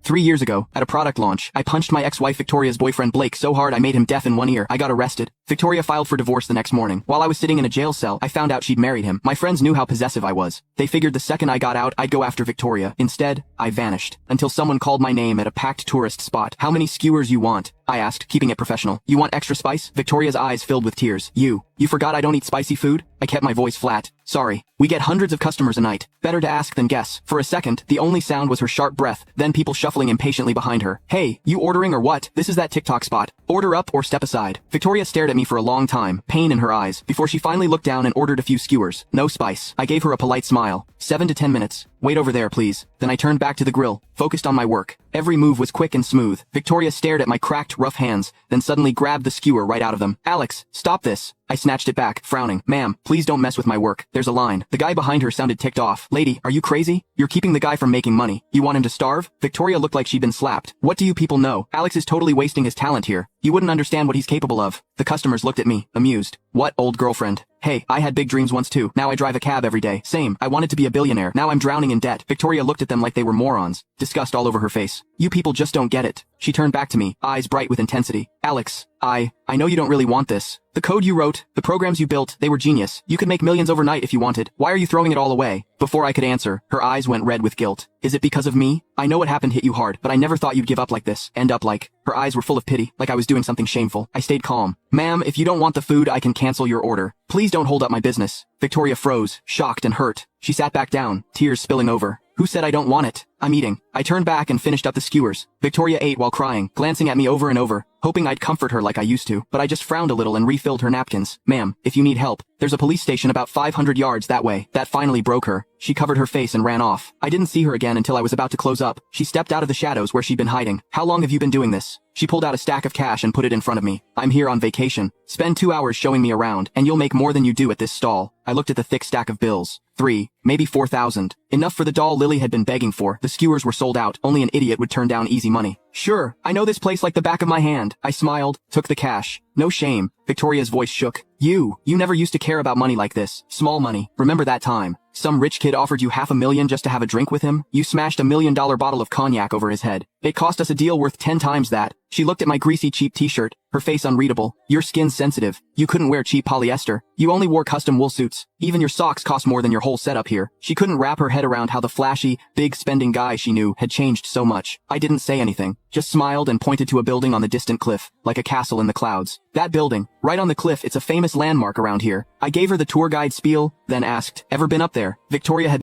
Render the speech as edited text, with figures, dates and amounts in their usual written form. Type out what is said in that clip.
3 years ago, at a product launch, I punched my ex-wife Victoria's boyfriend Blake so hard I made him deaf in one ear. I got arrested. Victoria filed for divorce the next morning. While I was sitting in a jail cell, I found out she'd married him. My friends knew how possessive I was. They figured the second I got out, I'd go after Victoria. Instead, I vanished. Until someone called my name at a packed tourist spot. "How many skewers you want?" I asked, keeping it professional. "You want extra spice?" Victoria's eyes filled with tears. You forgot I don't eat spicy food?" I kept my voice flat. "Sorry. We get hundreds of customers a night. Better to ask than guess." For a second, the only sound was her sharp breath, then people shuffling impatiently behind her. "Hey, you ordering or what? This is that TikTok spot. Order up or step aside." Victoria stared at me for a long time, pain in her eyes, before she finally looked down and ordered a few skewers. No spice. I gave her a polite smile. 7 to 10 minutes. "Wait over there, please." Then I turned back to the grill, focused on my work. Every move was quick and smooth. Victoria stared at my cracked, rough hands, then suddenly grabbed the skewer right out of them. "Alex, stop this." I snatched it back, frowning. "Ma'am, please don't mess with my work. There's a line." The guy behind her sounded ticked off. "Lady, are you crazy? You're keeping the guy from making money. You want him to starve?" Victoria looked like she'd been slapped. "What do you people know? Alex is totally wasting his talent here. You wouldn't understand what he's capable of." The customers looked at me, amused. "What, old girlfriend? Hey, I had big dreams once too. Now I drive a cab every day. Same. I wanted to be a billionaire. Now I'm drowning in debt." Victoria looked at them like they were morons, disgust all over her face. "You people just don't get it." She turned back to me, eyes bright with intensity. "Alex, I know you don't really want this. The code you wrote, the programs you built, they were genius. You could make millions overnight if you wanted. Why are you throwing it all away?" Before I could answer, her eyes went red with guilt. "Is it because of me? I know what happened hit you hard, but I never thought you'd give up like this. End up like..." Her eyes were full of pity, like I was doing something shameful. I stayed calm. "Ma'am, if you don't want the food, I can cancel your order. Please don't hold up my business." Victoria froze, shocked and hurt. She sat back down, tears spilling over. "Who said I don't want it? I'm eating." I turned back and finished up the skewers. Victoria ate while crying, glancing at me over and over, hoping I'd comfort her like I used to, but I just frowned a little and refilled her napkins. "Ma'am, if you need help, there's a police station about 500 yards that way." That finally broke her. She covered her face and ran off. I didn't see her again until I was about to close up. She stepped out of the shadows where she'd been hiding. "How long have you been doing this?" She pulled out a stack of cash and put it in front of me. "I'm here on vacation. Spend 2 hours showing me around, and you'll make more than you do at this stall." I looked at the thick stack of bills. 3, maybe 4,000. Enough for the doll Lily had been begging for. The skewers were sold out. Only an idiot would turn down easy money. "Sure, I know this place like the back of my hand." I smiled, took the cash. "No shame." Victoria's voice shook. You never used to care about money like this. Small money. Remember that time? Some rich kid offered you $500,000 just to have a drink with him? You smashed $1 million bottle of cognac over his head. It cost us a deal worth 10 times that. She looked at my greasy cheap t-shirt, her face unreadable. "Your skin's sensitive. You couldn't wear cheap polyester. You only wore custom wool suits. Even your socks cost more than your whole setup here." She couldn't wrap her head around how the flashy, big spending guy she knew had changed so much. I didn't say anything, just smiled and pointed to a building on the distant cliff, like a castle in the clouds. "That building, right on the cliff, it's a famous landmark around here." I gave her the tour guide spiel, then asked, "Ever been up there?" Victoria had